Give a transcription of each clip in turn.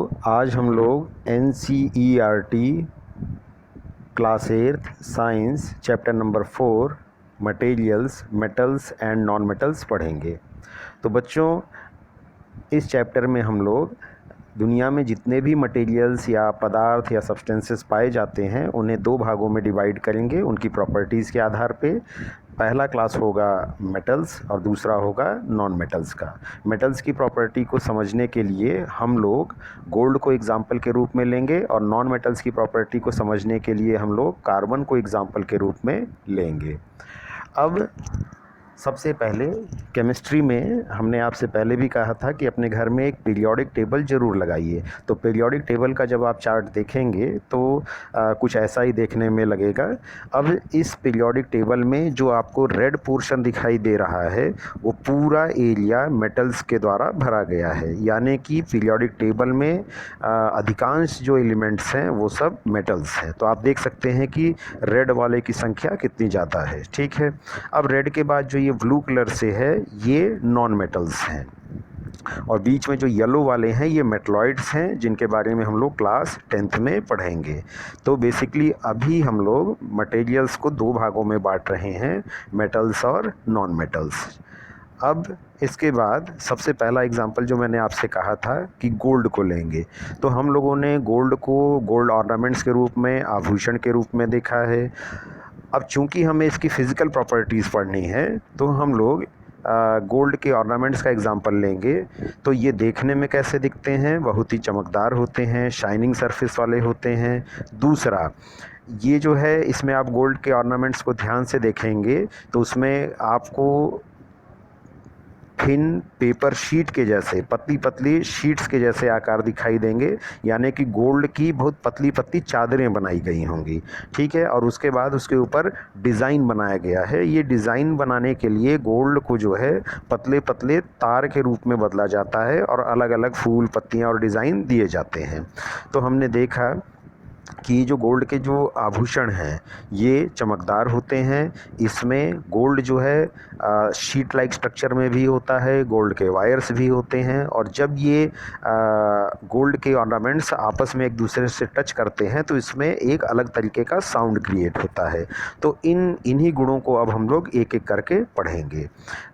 आज हम लोग NCERT class 8 science chapter number 4 materials, metals and non metals पढ़ेंगे। तो बच्चों, इस चैप्टर में हम लोग दुनिया में जितने भी मटेरियल्स या पदार्थ या सब्सटेंसेस पाए जाते हैं उन्हें दो भागों में डिवाइड करेंगे उनकी प्रॉपर्टीज़ के आधार पे। पहला क्लास होगा मेटल्स और दूसरा होगा नॉन मेटल्स का। मेटल्स की प्रॉपर्टी को समझने के लिए हम लोग गोल्ड को एग्जाम्पल के रूप में लेंगे और नॉन मेटल्स की प्रॉपर्टी को समझने के लिए हम लोग कार्बन को एग्जाम्पल के रूप में लेंगे। अब सबसे पहले केमिस्ट्री में हमने आपसे पहले भी कहा था कि अपने घर में एक पीरियोडिक टेबल ज़रूर लगाइए। तो पीरियोडिक टेबल का जब आप चार्ट देखेंगे तो कुछ ऐसा ही देखने में लगेगा। अब इस पीरियोडिक टेबल में जो आपको रेड पोर्शन दिखाई दे रहा है वो पूरा एरिया मेटल्स के द्वारा भरा गया है, यानी कि पीरियोडिक टेबल में अधिकांश जो एलिमेंट्स हैं वो सब मेटल्स हैं। तो आप देख सकते हैं कि रेड वाले की संख्या कितनी ज़्यादा है। ठीक है, अब रेड के बाद जो ये ब्लू कलर से है ये नॉन मेटल्स हैं और बीच में जो येलो वाले हैं ये मेटलॉइड्स हैं, जिनके बारे में हम लोग क्लास 10th में पढ़ेंगे। तो बेसिकली अभी हम लोग मटेरियल्स को दो भागों में बांट रहे हैं, मेटल्स और नॉन मेटल्स। अब इसके बाद सबसे पहला एग्जांपल जो मैंने आपसे कहा था कि गोल्ड को लेंगे, तो हम लोगों ने गोल्ड को गोल्ड ऑर्नामेंट्स के रूप में, आभूषण के रूप में देखा है। अब चूंकि हमें इसकी फ़िज़िकल प्रॉपर्टीज़ पढ़नी है तो हम लोग गोल्ड के ऑर्नामेंट्स का एग्जांपल लेंगे। तो ये देखने में कैसे दिखते हैं, बहुत ही चमकदार होते हैं, शाइनिंग सरफेस वाले होते हैं। दूसरा, ये जो है इसमें आप गोल्ड के ऑर्नामेंट्स को ध्यान से देखेंगे तो उसमें आपको थिन पेपर शीट के जैसे, पतली पतली शीट्स के जैसे आकार दिखाई देंगे, यानी कि गोल्ड की बहुत पतली पतली चादरें बनाई गई होंगी। ठीक है, और उसके बाद उसके ऊपर डिज़ाइन बनाया गया है। ये डिज़ाइन बनाने के लिए गोल्ड को जो है पतले पतले तार के रूप में बदला जाता है और अलग अलग फूल, पत्तियाँ और डिज़ाइन दिए जाते हैं। तो हमने देखा कि जो गोल्ड के जो आभूषण हैं ये चमकदार होते हैं। इसमें गोल्ड जो है शीट लाइक स्ट्रक्चर में भी होता है, गोल्ड के वायर्स भी होते हैं, और जब ये गोल्ड के ऑर्नामेंट्स आपस में एक दूसरे से टच करते हैं तो इसमें एक अलग तरीके का साउंड क्रिएट होता है। तो इन्हीं गुणों को अब हम लोग एक एक करके पढ़ेंगे।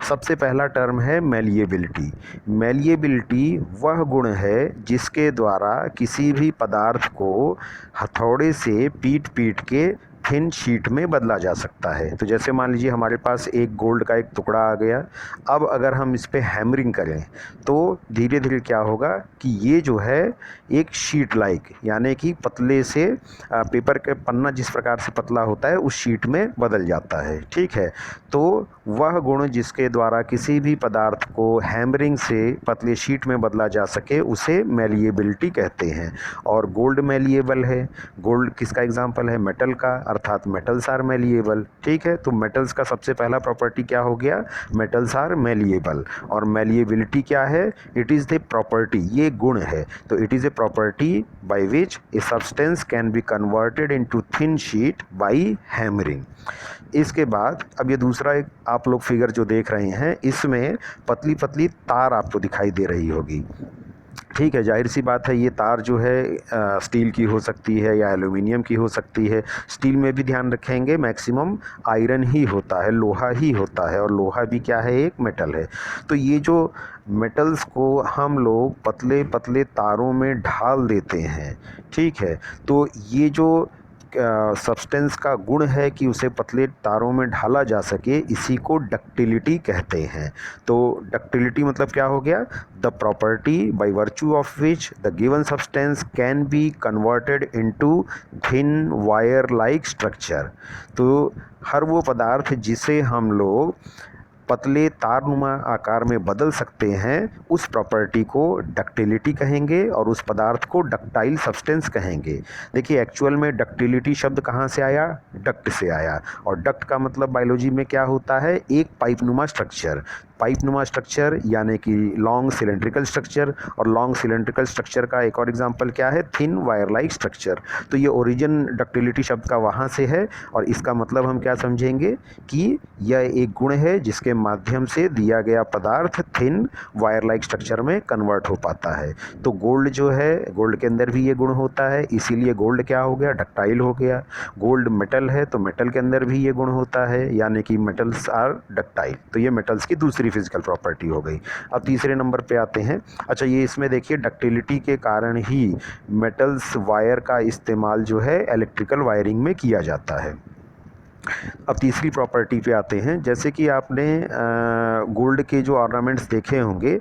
सबसे पहला टर्म है मैलिएबिलिटी। मैलिएबिलिटी वह गुण है जिसके द्वारा किसी भी पदार्थ को हथौड़े से पीट पीट के थिन शीट में बदला जा सकता है। तो जैसे मान लीजिए हमारे पास एक गोल्ड का एक टुकड़ा आ गया, अब अगर हम इस पे हैमरिंग करें तो धीरे धीरे क्या होगा कि ये जो है एक शीट लाइक, यानी कि पतले से पेपर के पन्ना जिस प्रकार से पतला होता है उस शीट में बदल जाता है। ठीक है, तो वह गुण जिसके द्वारा किसी भी पदार्थ को हैमरिंग से पतले शीट में बदला जा सके उसे मैलिएबिलिटी कहते हैं। और गोल्ड मैलिएबल है। गोल्ड किसका एग्जाम्पल है? मेटल का, अर्थात मेटल्स आर मैलिएबल। ठीक है, तो मेटल्स का सबसे पहला प्रॉपर्टी क्या हो गया? Metals are malleable. और मैलिएबिलिटी क्या है? इट इज़ द प्रॉपर्टी, ये गुण है। तो it is a property by which a substance can be converted into thin sheet by hammering. इसके बाद अब ये दूसरा एक आप लोग फिगर जो देख रहे हैं इसमें पतली पतली तार आपको दिखाई दे रही होगी। ठीक है, जाहिर सी बात है ये तार जो है स्टील की हो सकती है या एल्युमिनियम की हो सकती है। स्टील में भी ध्यान रखेंगे मैक्सिमम आयरन ही होता है, लोहा ही होता है, और लोहा भी क्या है? एक मेटल है। तो ये जो मेटल्स को हम लोग पतले पतले तारों में ढाल देते हैं, ठीक है, तो ये जो सब्सटेंस का गुण है कि उसे पतले तारों में ढाला जा सके, इसी को डक्टिलिटी कहते हैं। तो डक्टिलिटी मतलब क्या हो गया? The property by virtue of which the given substance can be converted into thin wire like structure. तो हर वो पदार्थ जिसे हम लोग पतले तारनुमा आकार में बदल सकते हैं उस प्रॉपर्टी को डक्टिलिटी कहेंगे और उस पदार्थ को डक्टाइल सब्सटेंस कहेंगे। देखिए एक्चुअल में डक्टिलिटी शब्द कहाँ से आया? डक्ट से आया, और डक्ट का मतलब बायोलॉजी में क्या होता है? एक पाइपनुमा स्ट्रक्चर। पाइपनुमा स्ट्रक्चर यानी कि लॉन्ग सिलेंड्रिकल स्ट्रक्चर, और लॉन्ग सिलेंड्रिकल स्ट्रक्चर का एक और एग्जांपल क्या है, थिन वायर लाइक स्ट्रक्चर। तो ये ओरिजिन डक्टिलिटी शब्द का वहाँ से है, और इसका मतलब हम क्या समझेंगे कि यह एक गुण है जिसके माध्यम से दिया गया पदार्थ थिन वायर लाइक स्ट्रक्चर में कन्वर्ट हो पाता है। तो गोल्ड जो है, गोल्ड के अंदर भी ये गुण होता है, इसीलिए गोल्ड क्या हो गया, डक्टाइल हो गया। गोल्ड मेटल है तो मेटल के अंदर भी ये गुण होता है, यानी कि मेटल्स आर डक्टाइल। तो ये मेटल्स की दूसरी फिजिकल प्रॉपर्टी हो गई। अब तीसरे नंबर पे आते हैं। अच्छा, ये इसमें देखिए डक्टिलिटी के कारण ही मेटल्स वायर का इस्तेमाल जो है इलेक्ट्रिकल वायरिंग में किया जाता है। अब तीसरी प्रॉपर्टी पे आते हैं। जैसे कि आपने गोल्ड के जो ऑर्नामेंट्स देखे होंगे,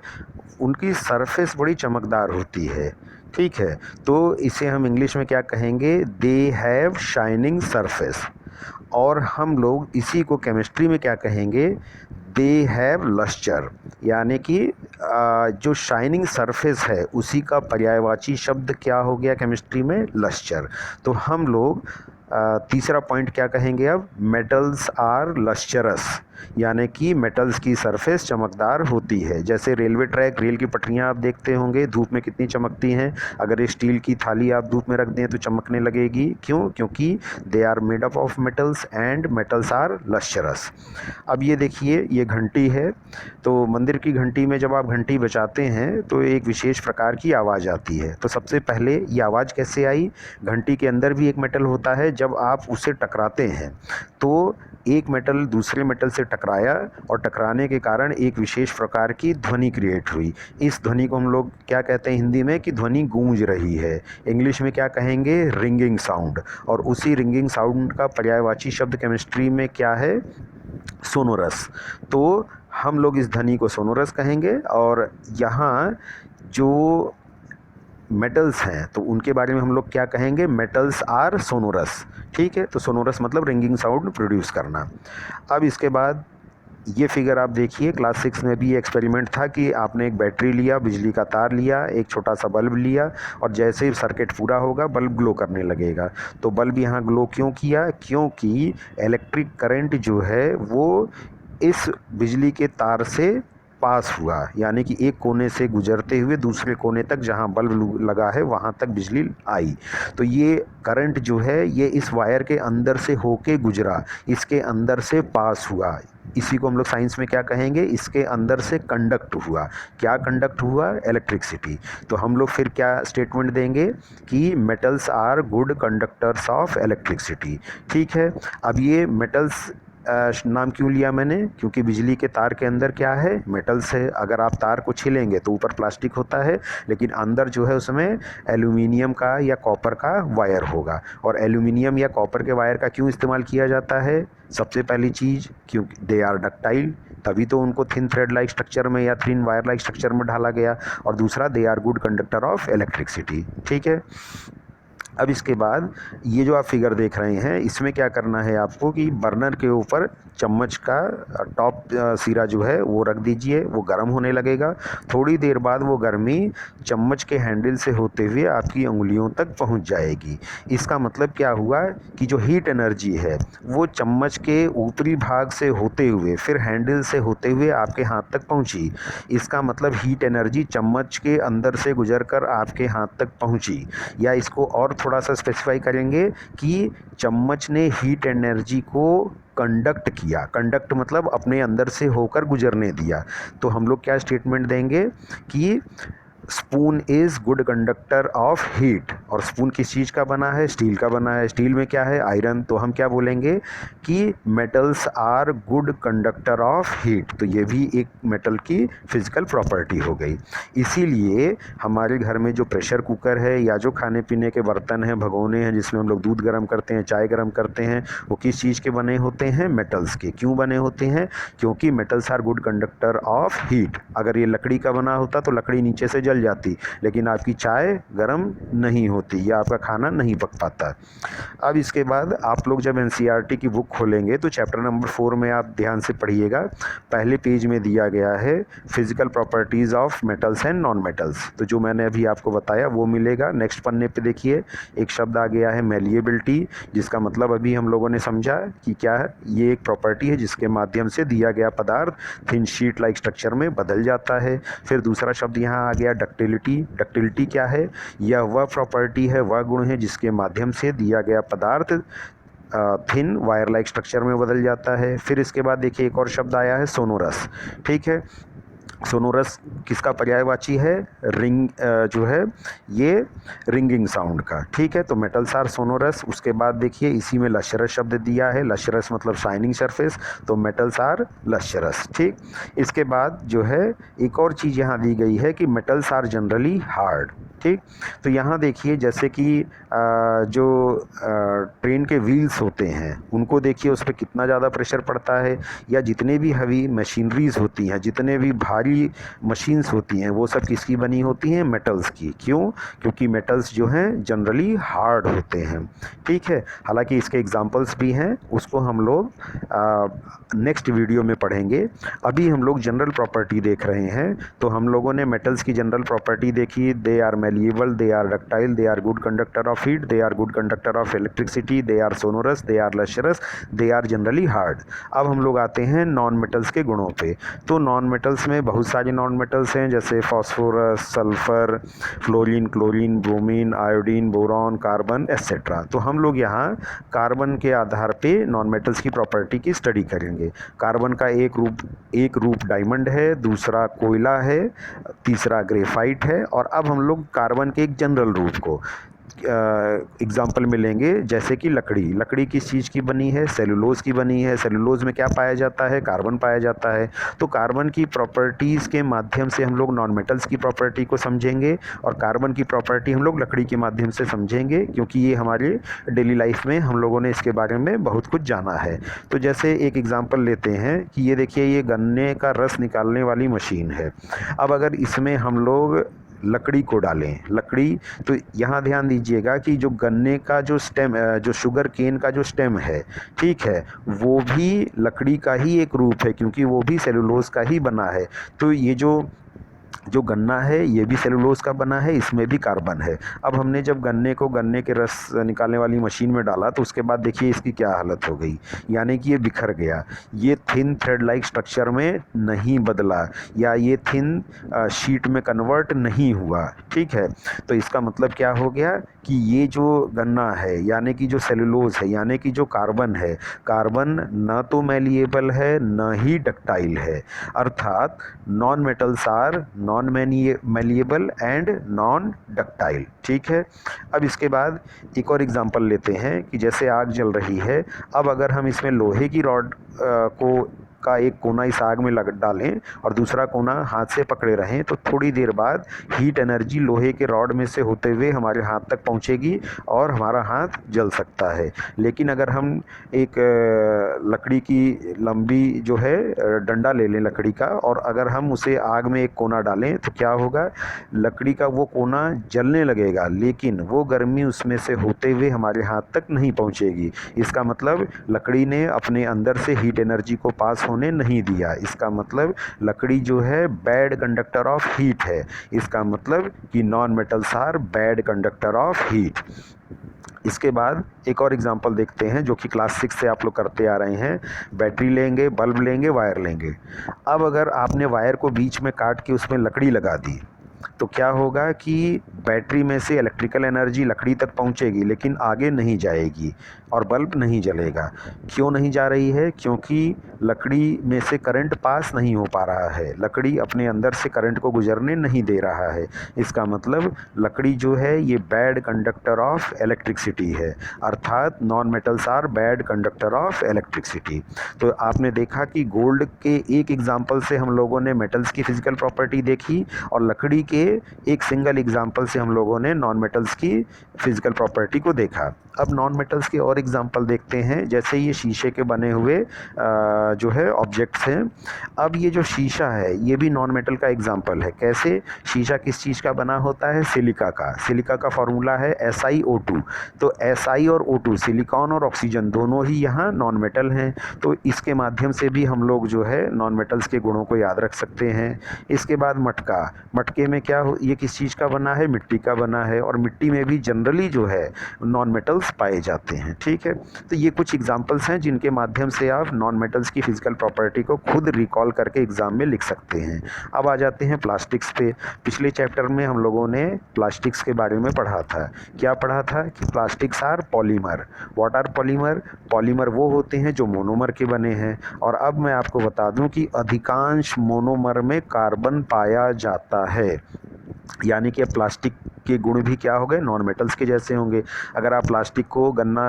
उनकी सरफेस बड़ी चमकदार होती है, ठीक है। तो इसे हम इंग्लिश में क्या कहेंगे, दे हैव शाइनिंग सरफेस। और हम लोग इसी को केमिस्ट्री में क्या कहेंगे, दे हैव लस्टर। यानी कि जो शाइनिंग सरफेस है उसी का पर्यायवाची शब्द क्या हो गया केमिस्ट्री में, लस्टर। तो हम लोग तीसरा पॉइंट क्या कहेंगे अब, मेटल्स आर लस्चरस, यानी कि मेटल्स की सरफेस चमकदार होती है। जैसे रेलवे ट्रैक, रेल की पटरियां आप देखते होंगे धूप में कितनी चमकती हैं। अगर ये स्टील की थाली आप धूप में रख दें तो चमकने लगेगी, क्यों, क्योंकि they are made up of metals and metals are lustrous. अब ये देखिए, ये घंटी है। तो मंदिर की घंटी में जब आप घंटी बजाते हैं तो एक विशेष प्रकार की आवाज़ आती है। तो सबसे पहले ये आवाज़ कैसे आई, घंटी के अंदर भी एक मेटल होता है, जब आप उसे टकराते हैं तो एक मेटल दूसरे मेटल से टकराया, और टकराने के कारण एक विशेष प्रकार की ध्वनि क्रिएट हुई। इस ध्वनि को हम लोग क्या कहते हैं हिंदी में, कि ध्वनि गूंज रही है। इंग्लिश में क्या कहेंगे, रिंगिंग साउंड। और उसी रिंगिंग साउंड का पर्यायवाची शब्द केमिस्ट्री में क्या है, सोनोरस। तो हम लोग इस ध्वनि को सोनोरस कहेंगे। और यहाँ जो मेटल्स हैं तो उनके बारे में हम लोग क्या कहेंगे, मेटल्स आर सोनोरस, ठीक है। तो सोनोरस मतलब रिंगिंग साउंड प्रोड्यूस करना। अब इसके बाद ये फिगर आप देखिए, क्लास 6 में भी एक्सपेरिमेंट था कि आपने एक बैटरी लिया, बिजली का तार लिया, एक छोटा सा बल्ब लिया, और जैसे ही सर्किट पूरा होगा बल्ब ग्लो करने लगेगा। तो बल्ब यहाँ ग्लो क्यों किया, क्योंकि इलेक्ट्रिक करंट जो है वो इस बिजली के तार से पास हुआ, यानी कि एक कोने से गुजरते हुए दूसरे कोने तक जहां बल्ब लगा है वहां तक बिजली आई। तो ये करंट जो है ये इस वायर के अंदर से होके गुजरा, इसके अंदर से पास हुआ। इसी को हम लोग साइंस में क्या कहेंगे, इसके अंदर से कंडक्ट हुआ। क्या कंडक्ट हुआ, इलेक्ट्रिसिटी। तो हम लोग फिर क्या स्टेटमेंट देंगे कि metals are good conductors of electricity, ठीक है। अब ये मेटल्स नाम क्यों लिया मैंने, क्योंकि बिजली के तार के अंदर क्या है, मेटल्स है। अगर आप तार को छीलेंगे तो ऊपर प्लास्टिक होता है, लेकिन अंदर जो है उसमें एल्यूमिनियम का या कॉपर का वायर होगा। और एल्यूमिनियम या कॉपर के वायर का क्यों इस्तेमाल किया जाता है, सबसे पहली चीज़ क्योंकि दे आर डक्टाइल, तभी तो उनको थिन थ्रेड लाइक स्ट्रक्चर में या थिन वायर लाइक स्ट्रक्चर में ढाला गया। और दूसरा, they are good conductor of electricity, ठीक है। अब इसके बाद ये जो आप फिगर देख रहे हैं, इसमें क्या करना है आपको कि बर्नर के ऊपर चम्मच का टॉप सिरा जो है वो रख दीजिए, वो गर्म होने लगेगा। थोड़ी देर बाद वो गर्मी चम्मच के हैंडल से होते हुए आपकी उंगलियों तक पहुंच जाएगी। इसका मतलब क्या हुआ कि जो हीट एनर्जी है वो चम्मच के ऊपरी भाग से होते हुए फिर हैंडल से होते हुए आपके हाथ तक पहुंची। इसका मतलब हीट एनर्जी चम्मच के अंदर से गुजरकर आपके हाथ तक पहुंची। या इसको और थोड़ा सा स्पेसिफाई करेंगे कि चम्मच ने हीट एनर्जी को कंडक्ट किया। कंडक्ट मतलब अपने अंदर से होकर गुजरने दिया। तो हम लोग क्या स्टेटमेंट देंगे कि spoon is good conductor of heat. और स्पून किस चीज़ का बना है, स्टील का बना है। स्टील में क्या है, आयरन। तो हम क्या बोलेंगे कि metals are good conductor of heat. तो ये भी एक मेटल की फिजिकल प्रॉपर्टी हो गई। इसीलिए हमारे घर में जो प्रेशर कुकर है या जो खाने पीने के बर्तन हैं, भगोने हैं, जिसमें हम लोग दूध गर्म करते हैं, चाय गर्म करते हैं, वो किस चीज़ के बने होते हैं, मेटल्स के। क्यों बने होते हैं, क्योंकि metals are good conductor of heat. अगर ये लकड़ी का बना होता तो लकड़ी नीचे से जल जाती, लेकिन आपकी चाय गर्म नहीं होती। होती या आपका खाना नहीं पक पाता। अब इसके बाद आप लोग जब एनसीईआरटी की बुक खोलेंगे तो चैप्टर नंबर 4 में आप ध्यान से पढ़िएगा। पहले पेज में दिया गया है physical properties of metals and non metals, तो जो मैंने अभी आपको बताया वो मिलेगा। नेक्स्ट पन्ने पे देखिए एक शब्द आ गया है मैलिएबिलिटी, जिसका मतलब अभी हम लोगों ने समझा कि क्या है, ये एक प्रॉपर्टी है जिसके माध्यम से दिया गया पदार्थ थिन शीट लाइक स्ट्रक्चर में बदल जाता है। फिर दूसरा शब्द यहाँ आ गया डक्टिलिटी। डक्टिलिटी क्या है? यह वह प्रॉपर्टी है, वह गुण है जिसके माध्यम से दिया गया पदार्थ थिन वायर लाइक स्ट्रक्चर में बदल जाता है। फिर इसके बाद देखिए एक और शब्द आया है सोनोरस। ठीक है, सोनोरस किसका पर्यायवाची है? रिंग जो है ये रिंगिंग साउंड का। ठीक है, तो मेटल्स आर सोनोरस। उसके बाद देखिए इसी में लश्यरस शब्द दिया है, लश्यरस मतलब शाइनिंग सरफेस, तो मेटल्स आर लश्यरस। ठीक, इसके बाद जो है एक और चीज़ यहाँ दी गई है कि मेटल्स आर जनरली हार्ड। ठीक, तो यहाँ देखिए जैसे कि जो ट्रेन के व्हील्स होते हैं उनको देखिए उस पर कितना ज़्यादा प्रेशर पड़ता है, या जितने भी हैवी मशीनरीज होती हैं, जितने भी भारी मशीन्स होती हैं, वो सब किसकी बनी होती हैं? मेटल्स की। क्यों? क्योंकि मेटल्स जो हैं जनरली हार्ड होते हैं। ठीक है, हालांकि इसके एग्जांपल्स भी हैं, उसको हम लोग नेक्स्ट वीडियो में पढ़ेंगे। अभी हम लोग जनरल प्रॉपर्टी देख रहे हैं, तो हम लोगों ने मेटल्स की जनरल प्रॉपर्टी देखी। They are malleable, they are ductile, they are good conductor of heat, they are good conductor of electricity, they are sonorous, they are lustrous, they are generally hard. अब हम लोग आते हैं non metals के गुणों पे। तो नॉन मेटल्स में बहुत सारे नॉन मेटल्स हैं, जैसे phosphorus, sulphur, fluorine, chlorine, bromine, iodine, boron, carbon etcetera. तो हम लोग यहाँ कार्बन के आधार पे नॉन मेटल्स की प्रॉपर्टी की स्टडी करेंगे। कार्बन का एक रूप डायमंड है, दूसरा कोयला है, तीसरा ग्रेफाइट है। और अब हम लोग कार्बन के एक जनरल रूप को एग्जाम्पल में लेंगे, जैसे कि लकड़ी किस चीज़ की बनी है? सेलुलोज की बनी है। सेलुलोज में क्या पाया जाता है? कार्बन पाया जाता है। तो कार्बन की प्रॉपर्टीज़ के माध्यम से हम लोग नॉन मेटल्स की प्रॉपर्टी को समझेंगे, और कार्बन की प्रॉपर्टी हम लोग लकड़ी के माध्यम से समझेंगे, क्योंकि ये हमारे डेली लाइफ में हम लोगों ने इसके बारे में बहुत कुछ जाना है। तो जैसे एक एग्जाम्पल लेते हैं कि ये देखिए, ये गन्ने का रस निकालने वाली मशीन है। अब अगर इसमें हम लोग लकड़ी को डालें, लकड़ी, तो यहाँ ध्यान दीजिएगा कि जो गन्ने का जो स्टेम, जो शुगर केन का जो स्टेम है, ठीक है, वो भी लकड़ी का ही एक रूप है, क्योंकि वो भी सेलुलोज का ही बना है। तो ये जो गन्ना है ये भी सेलुलोज का बना है, इसमें भी कार्बन है। अब हमने जब गन्ने के रस निकालने वाली मशीन में डाला, तो उसके बाद देखिए इसकी क्या हालत हो गई, यानी कि ये बिखर गया। ये थिन थ्रेड लाइक स्ट्रक्चर में नहीं बदला, या ये थिन शीट में कन्वर्ट नहीं हुआ। ठीक है, तो इसका मतलब क्या हो गया कि ये जो गन्ना है, यानी कि जो सेलुलोज है, यानी कि जो कार्बन है, कार्बन न तो मैलिएबल है न ही डक्टाइल है। अर्थात non metals are non malleable and non ductile. ठीक है, अब इसके बाद एक और एग्जांपल लेते हैं कि जैसे आग जल रही है। अब अगर हम इसमें लोहे की रॉड का एक कोना इस आग में डालें और दूसरा कोना हाथ से पकड़े रहें, तो थोड़ी देर बाद हीट एनर्जी लोहे के रॉड में से होते हुए हमारे हाथ तक पहुंचेगी और हमारा हाथ जल सकता है। लेकिन अगर हम एक लकड़ी की लंबी जो है डंडा ले लें लकड़ी का, और अगर हम उसे आग में एक कोना डालें, तो क्या होगा? लकड़ी का वो कोना जलने लगेगा, लेकिन वो गर्मी उसमें से होते हुए हमारे हाथ तक नहीं पहुंचेगी। इसका मतलब लकड़ी ने अपने अंदर से हीट एनर्जी को पास होने नहीं दिया। इसका मतलब लकड़ी जो है बैड कंडक्टर ऑफ हीट है। इसका मतलब कि non metals are bad conductor of heat. इसके बाद एक और एग्जांपल देखते हैं, जो कि क्लास 6 से आप लोग करते आ रहे हैं। बैटरी लेंगे, बल्ब लेंगे, वायर लेंगे। अब अगर आपने वायर को बीच में काट के उसमें लकड़ी लगा दी, तो क्या होगा कि बैटरी में से इलेक्ट्रिकल एनर्जी लकड़ी तक पहुंचेगी, लेकिन आगे नहीं जाएगी और बल्ब नहीं जलेगा। क्यों नहीं जा रही है? क्योंकि लकड़ी में से करंट पास नहीं हो पा रहा है, लकड़ी अपने अंदर से करंट को गुजरने नहीं दे रहा है। इसका मतलब लकड़ी जो है ये बैड कंडक्टर ऑफ इलेक्ट्रिसिटी है, अर्थात non metals are bad conductor of electricity. तो आपने देखा कि गोल्ड के एक एग्जाम्पल से हम लोगों ने मेटल्स की फिजिकल प्रॉपर्टी देखी, और लकड़ी के ये एक सिंगल एग्जांपल से हम लोगों ने नॉन मेटल्स की फिजिकल प्रॉपर्टी को देखा। अब नॉन मेटल्स के और एग्जांपल देखते हैं। जैसे ये शीशे के बने हुए जो है ऑब्जेक्ट्स हैं। अब ये जो शीशा है ये भी नॉन मेटल का एग्जांपल है। कैसे? शीशा किस चीज़ का बना होता है? सिलिका का। सिलिका का फॉर्मूला है SiO2। तो Si और O2 सिलिकॉन और ऑक्सीजन दोनों ही यहाँ नॉन मेटल हैं। तो इसके माध्यम से भी हम लोग जो है नॉन मेटल्स के गुणों को याद रख सकते हैं। इसके बाद मटका। मटके में क्या हो, ये किस चीज़ का बना है? मिट्टी का बना है। और मिट्टी में भी जनरली जो है नॉन मेटल्स पाए जाते हैं। ठीक है, तो ये कुछ एग्जांपल्स हैं जिनके माध्यम से आप नॉन मेटल्स की फिजिकल प्रॉपर्टी को खुद रिकॉल करके एग्जाम में लिख सकते हैं। अब आ जाते हैं प्लास्टिक्स पे। पिछले चैप्टर में हम लोगों ने प्लास्टिक्स के बारे में पढ़ा था। क्या पढ़ा था? कि plastics are polymer. What are polymer? Polymer वो होते हैं जो मोनोमर के बने हैं। और अब मैं आपको बता दूं कि अधिकांश मोनोमर में कार्बन पाया जाता है। यानी कि प्लास्टिक के गुण भी क्या हो गए? नॉन मेटल्स के जैसे होंगे। अगर आप प्लास्टिक को गन्ना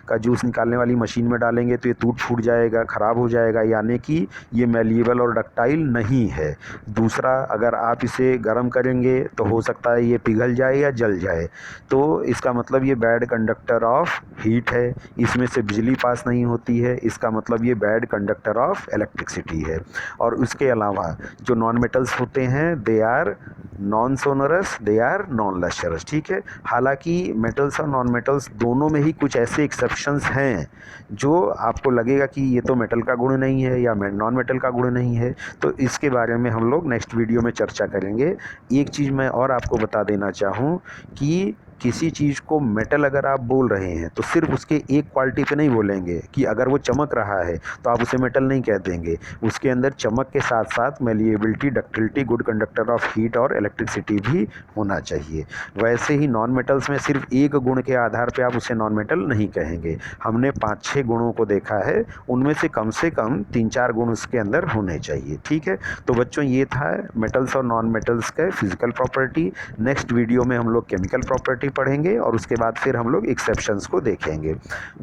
का जूस निकालने वाली मशीन में डालेंगे तो ये टूट फूट जाएगा, ख़राब हो जाएगा, यानी कि ये मैलिएबल और डक्टाइल नहीं है। दूसरा, अगर आप इसे गर्म करेंगे तो हो सकता है ये पिघल जाए या जल जाए। तो इसका मतलब ये बैड कंडक्टर ऑफ हीट है। इसमें से बिजली पास नहीं होती है। इसका मतलब ये बैड कंडक्टर ऑफ इलेक्ट्रिसिटी है। और उसके अलावा जो नॉन मेटल्स होते हैं they are non sonorous, they are non lustrous. ठीक है, हालांकि मेटल्स और नॉन मेटल्स दोनों में ही कुछ ऐसे एक्सेप्शंस हैं जो आपको लगेगा कि ये तो मेटल का गुण नहीं है या नॉन मेटल का गुण नहीं है। तो इसके बारे में हम लोग नेक्स्ट वीडियो में चर्चा करेंगे। एक चीज़ मैं और आपको बता देना चाहूँ कि किसी चीज़ को मेटल अगर आप बोल रहे हैं तो सिर्फ उसके एक क्वालिटी पे नहीं बोलेंगे कि अगर वो चमक रहा है तो आप उसे मेटल नहीं कह देंगे। उसके अंदर चमक के साथ साथ malleability, ductility, good conductor of heat और इलेक्ट्रिसिटी भी होना चाहिए। वैसे ही नॉन मेटल्स में सिर्फ एक गुण के आधार पे आप उसे नॉन मेटल नहीं कहेंगे। हमने 5-6 गुणों को देखा है, उनमें से कम 3-4 गुण उसके अंदर होने चाहिए। ठीक है, तो बच्चों ये था मेटल्स और नॉन मेटल्स का फिजिकल प्रॉपर्टी। नेक्स्ट वीडियो में हम लोग केमिकल प्रॉपर्टी पढ़ेंगे और उसके बाद फिर हम लोग एक्सेप्शंस को देखेंगे।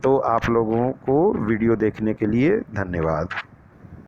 तो आप लोगों को वीडियो देखने के लिए धन्यवाद।